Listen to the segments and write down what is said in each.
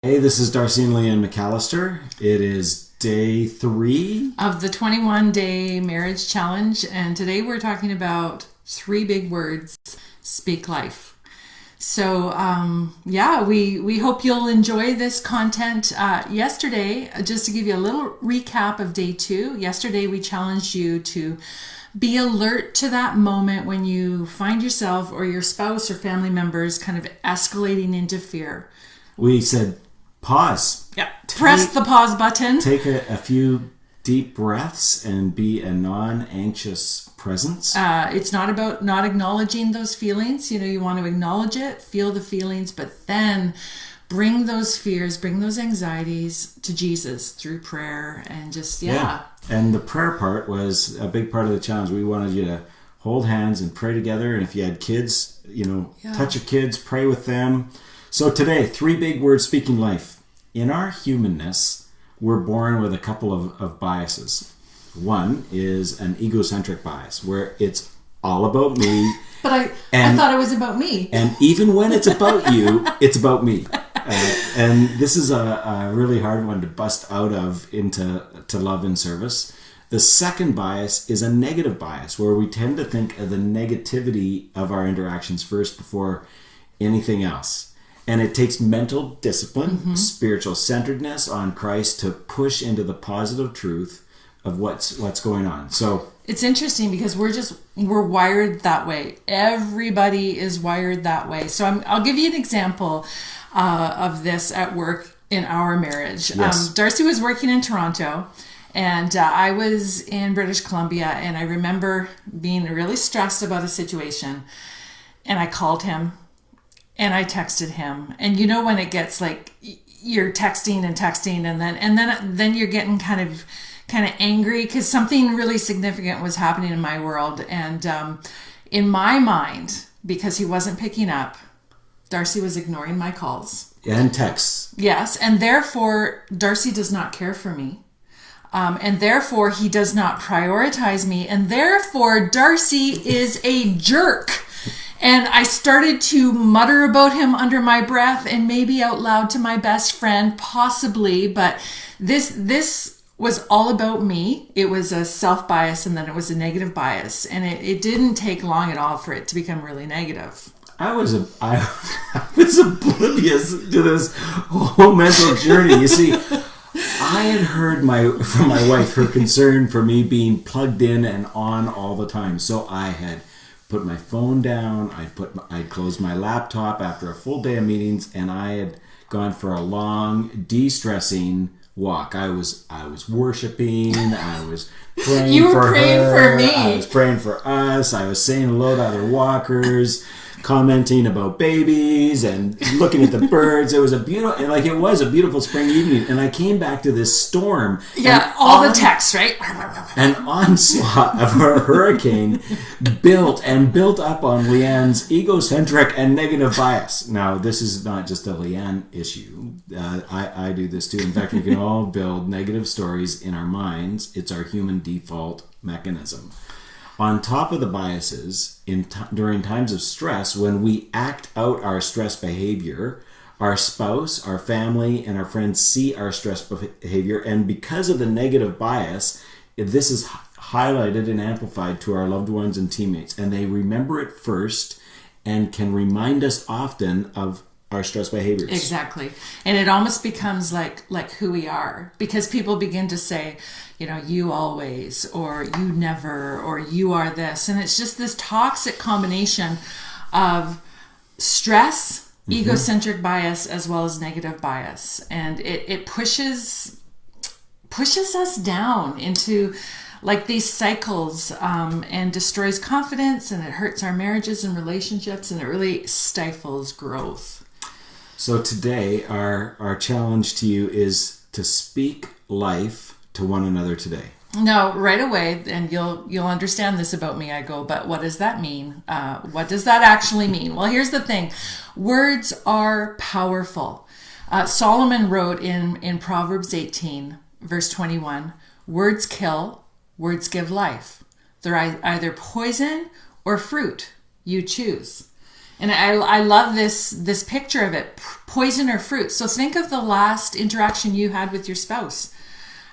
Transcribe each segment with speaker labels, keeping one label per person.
Speaker 1: Hey, this is Darcy and Leanne McAllister. It is day 3
Speaker 2: of the 21-day marriage challenge, and today we're talking about 3 big words: speak life. So we hope you'll enjoy this content. Yesterday, just to give you a little recap of day 2, yesterday we challenged you to be alert to that moment when you find yourself or your spouse or family members kind of escalating into fear.
Speaker 1: We said pause.
Speaker 2: Yeah. Press the pause button.
Speaker 1: Take a few deep breaths and be a non-anxious presence.
Speaker 2: It's not about not acknowledging those feelings. You want to acknowledge it, feel the feelings, but then bring those fears, bring those anxieties to Jesus through prayer and just,
Speaker 1: And the prayer part was a big part of the challenge. We wanted you to hold hands and pray together. And if you had kids, touch your kids, pray with them. So today, 3 big words speaking life. In our humanness, we're born with a couple of biases. One is an egocentric bias, where it's all about me.
Speaker 2: But I thought it was about me.
Speaker 1: And even when it's about you, it's about me. And this is a really hard one to bust out of into love and service. The second bias is a negative bias, where we tend to think of the negativity of our interactions first before anything else. And it takes mental discipline, spiritual centeredness on Christ to push into the positive truth of what's going on. So
Speaker 2: it's interesting because we're wired that way. Everybody is wired that way. So I'll give you an example of this at work in our marriage.
Speaker 1: Yes.
Speaker 2: Darcy was working in Toronto, and I was in British Columbia, and I remember being really stressed about a situation, and I called him. And I texted him, and when it gets like you're texting, and then you're getting kind of angry because something really significant was happening in my world, and in my mind, because he wasn't picking up, Darcy was ignoring my calls
Speaker 1: and texts.
Speaker 2: Yes, and therefore Darcy does not care for me, and therefore he does not prioritize me, and therefore Darcy is a jerk. And I started to mutter about him under my breath and maybe out loud to my best friend, possibly. But this was all about me. It was a self-bias, and then it was a negative bias. And it didn't take long at all for it to become really negative.
Speaker 1: I was oblivious to this whole mental journey. You see, I had heard from my wife her concern for me being plugged in and on all the time. So I had put my phone down, I'd closed my laptop after a full day of meetings, and I had gone for a long, de-stressing walk. I was worshiping, I was praying
Speaker 2: you were
Speaker 1: for
Speaker 2: praying
Speaker 1: her,
Speaker 2: for me.
Speaker 1: I was praying for us, I was saying hello to other walkers, commenting about babies and looking at the birds. It was a beautiful spring evening, and I came back to this storm.
Speaker 2: Yeah, all the texts, right?
Speaker 1: An onslaught of a hurricane built up on Leanne's egocentric and negative bias. Now, this is not just a Leanne issue. I do this too. In fact, we can all build negative stories in our minds. It's our human default mechanism. On top of the biases, during times of stress, when we act out our stress behavior, our spouse, our family, and our friends see our stress behavior, and because of the negative bias, this is highlighted and amplified to our loved ones and teammates, and they remember it first and can remind us often of our stress behaviors.
Speaker 2: Exactly. And it almost becomes like who we are, because people begin to say, you always, or you never, or you are this. And it's just this toxic combination of stress, egocentric bias, as well as negative bias. And it pushes us down into like these cycles, and destroys confidence, and it hurts our marriages and relationships, and it really stifles growth.
Speaker 1: So today, our challenge to you is to speak life to one another today.
Speaker 2: No, right away, and you'll understand this about me. I go, but what does that mean? What does that actually mean? Well, here's the thing: words are powerful. Solomon wrote in Proverbs 18, verse 21, "Words kill, words give life. They're either poison or fruit. You choose." And I love this picture of it, poison or fruit. So think of the last interaction you had with your spouse.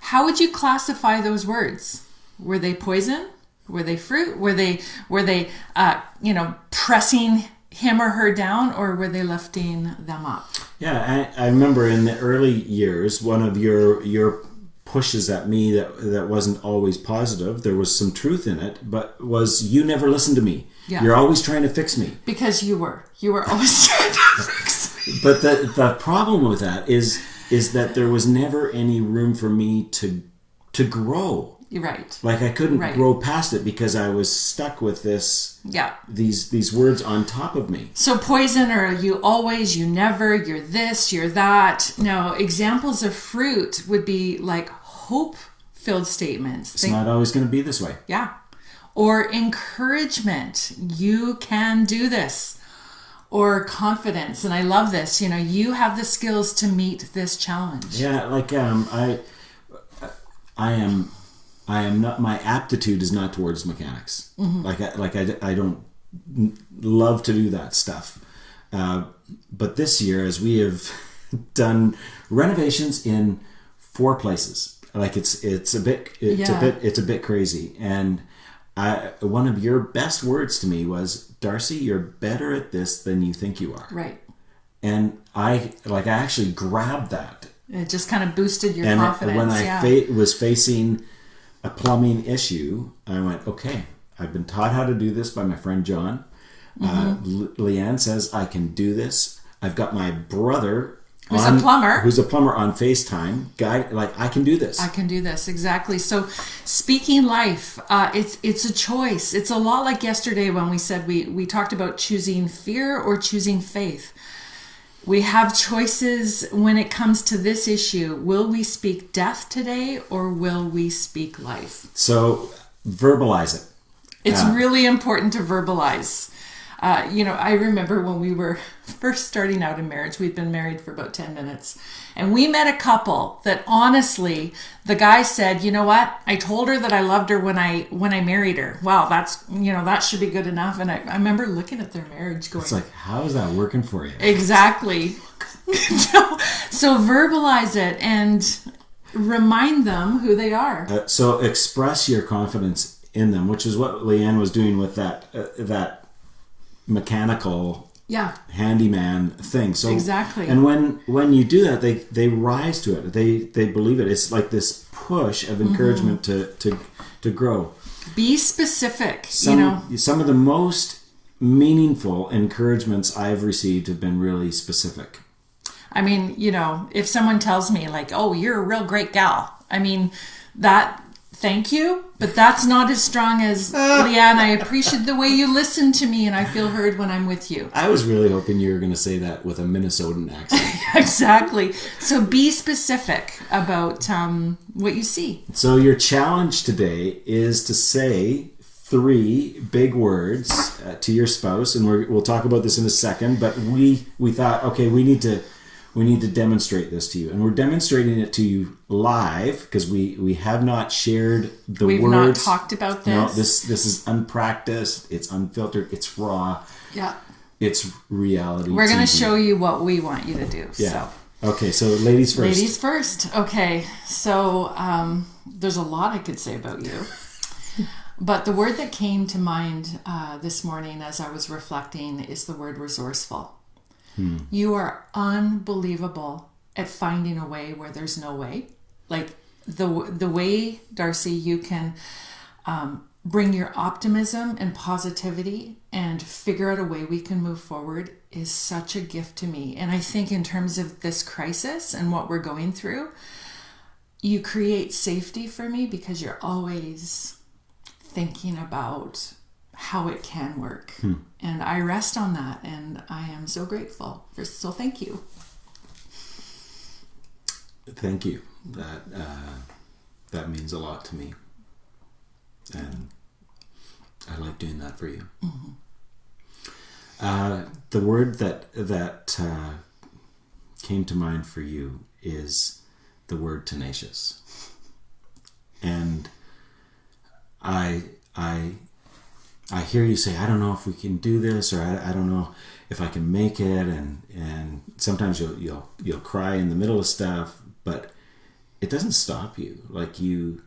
Speaker 2: How would you classify those words? Were they poison? Were they fruit? Were they pressing him or her down, or were they lifting them up?
Speaker 1: Yeah, I remember in the early years, one of your pushes at me that wasn't always positive. There was some truth in it, but was you never listened to me.
Speaker 2: Yeah.
Speaker 1: You're always trying to fix me.
Speaker 2: Because you were always trying to fix me.
Speaker 1: But the problem with that is that there was never any room for me to grow.
Speaker 2: You're right.
Speaker 1: Like I couldn't grow past it because I was stuck with this.
Speaker 2: Yeah.
Speaker 1: These words on top of me.
Speaker 2: So poison, or you always, you never, you're this, you're that. Now, examples of fruit would be like hope-filled statements.
Speaker 1: It's not always going to be this way.
Speaker 2: Yeah. Or encouragement. You can do this. Or confidence. And I love this. You have the skills to meet this challenge.
Speaker 1: Yeah, like I am not, my aptitude is not towards mechanics. Mm-hmm. I don't love to do that stuff. But this year, as we have done renovations in 4 places, like it's a bit crazy. And one of your best words to me was, Darcy, you're better at this than you think you are.
Speaker 2: Right.
Speaker 1: And I actually grabbed that.
Speaker 2: It just kind of boosted your
Speaker 1: and
Speaker 2: confidence.
Speaker 1: When I was facing a plumbing issue, I went, okay, I've been taught how to do this by my friend John. Mm-hmm. Leanne says I can do this. I've got my brother who's a plumber on FaceTime. Guy, I can do this.
Speaker 2: I can do this, exactly. So speaking life, it's a choice. It's a lot like yesterday when we said we talked about choosing fear or choosing faith. We have choices when it comes to this issue. Will we speak death today, or will we speak life?
Speaker 1: So verbalize it.
Speaker 2: It's really important to verbalize. I remember when we were first starting out in marriage, we'd been married for about 10 minutes, and we met a couple that honestly, the guy said, you know what? I told her that I loved her when I married her. Wow, that's, that should be good enough. And I remember looking at their marriage going,
Speaker 1: it's like, how is that working for you?
Speaker 2: Exactly. So verbalize it and remind them who they are.
Speaker 1: So express your confidence in them, which is what Leanne was doing with that mechanical handyman thing. So
Speaker 2: exactly.
Speaker 1: And when you do that, they rise to it. They believe it. It's like this push of encouragement to grow.
Speaker 2: Be specific.
Speaker 1: Some of the most meaningful encouragements I've received have been really specific.
Speaker 2: I mean, if someone tells me like, oh, you're a real great gal, I mean, that, thank you, but that's not as strong as, Leanne, I appreciate the way you listen to me and I feel heard when I'm with you.
Speaker 1: I was really hoping you were going to say that with a Minnesotan accent.
Speaker 2: Exactly. So be specific about what you see.
Speaker 1: So your challenge today is to say 3 big words to your spouse, and we'll talk about this in a second, but we thought, okay, we need to demonstrate this to you, and we're demonstrating it to you live because we have not shared the words.
Speaker 2: We've not talked about this.
Speaker 1: No, this is unpracticed. It's unfiltered. It's raw.
Speaker 2: Yeah.
Speaker 1: It's reality.
Speaker 2: We're going to show you what we want you to do.
Speaker 1: Yeah.
Speaker 2: So.
Speaker 1: Okay, so ladies first.
Speaker 2: Ladies first. Okay, so there's a lot I could say about you. But the word that came to mind this morning as I was reflecting is the word resourceful. You are unbelievable at finding a way where there's no way. Like the way, Darcy, you can bring your optimism and positivity and figure out a way we can move forward is such a gift to me. And I think in terms of this crisis and what we're going through, you create safety for me because you're always thinking about how it can work. And I rest on that, and I am so grateful. So thank you.
Speaker 1: Thank you. That means a lot to me. And I like doing that for you. Mm-hmm. The word that came to mind for you is the word tenacious. And I I hear you say, I don't know if we can do this, or I don't know if I can make it, and sometimes you'll cry in the middle of stuff, but it doesn't stop you. Like you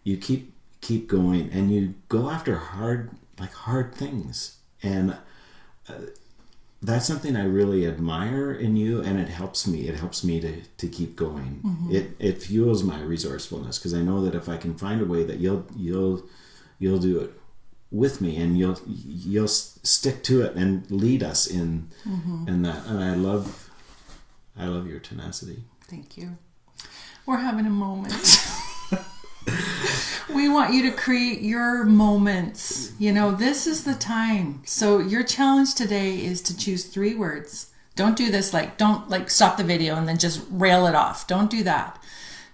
Speaker 1: keep going, and you go after hard things, and that's something I really admire in you, and it helps me. It helps me to keep going. Mm-hmm. It fuels my resourcefulness, because I know that if I can find a way that you'll do it with me, and you'll stick to it and lead us in that. And I love your tenacity.
Speaker 2: Thank you. We're having a moment. We want you to create your moments. This is the time. So your challenge today is to choose 3 words. Don't do this don't stop the video and then just rail it off. Don't do that.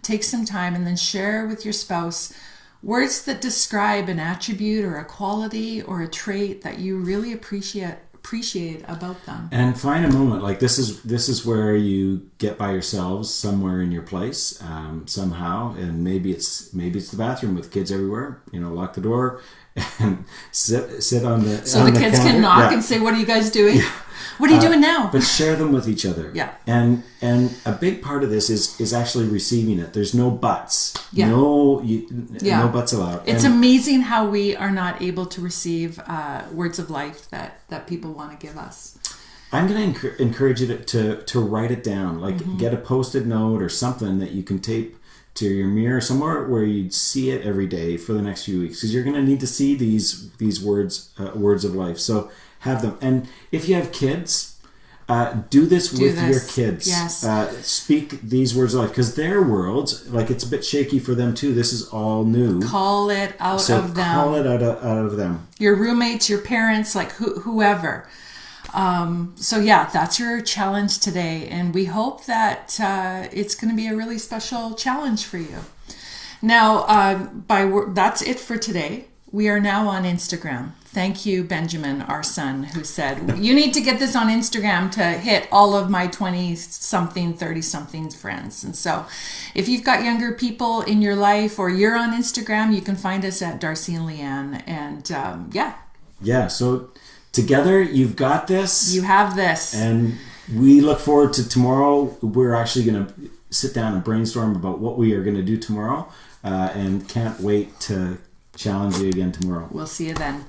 Speaker 2: Take some time and then share with your spouse words that describe an attribute or a quality or a trait that you really appreciate about them.
Speaker 1: And find a moment. Like this is where you get by yourselves somewhere in your place, somehow, and maybe it's the bathroom with kids everywhere. Lock the door and sit on the
Speaker 2: so the kids can knock and say, "What are you guys doing? Yeah. What are you doing now?"
Speaker 1: But share them with each other.
Speaker 2: Yeah.
Speaker 1: And a big part of this is actually receiving it. There's no buts.
Speaker 2: Yeah.
Speaker 1: No buts allowed.
Speaker 2: It's amazing how we are not able to receive words of life that people want to give us.
Speaker 1: I'm going to encourage you to write it down. Like get a Post-it note or something that you can tape to your mirror somewhere where you'd see it every day for the next few weeks, because you're going to need to see these words of life. So have them. And if you have kids, do this with your kids.
Speaker 2: Yes.
Speaker 1: Speak these words of life, because their worlds, it's a bit shaky for them too. This is all new.
Speaker 2: Call it out of them.
Speaker 1: Call it out of them.
Speaker 2: Your roommates, your parents, whoever. That's your challenge today, and we hope that it's going to be a really special challenge for you. Now, that's it for today. We are now on Instagram. Thank you, Benjamin, our son, who said, you need to get this on Instagram to hit all of my 20-something, 30-something friends. And so if you've got younger people in your life or you're on Instagram, you can find us at Darcy and Leanne. And
Speaker 1: Yeah, so together, you've got this.
Speaker 2: You have this.
Speaker 1: And we look forward to tomorrow. We're actually going to sit down and brainstorm about what we are going to do tomorrow, and can't wait to challenge you again tomorrow.
Speaker 2: We'll see you then.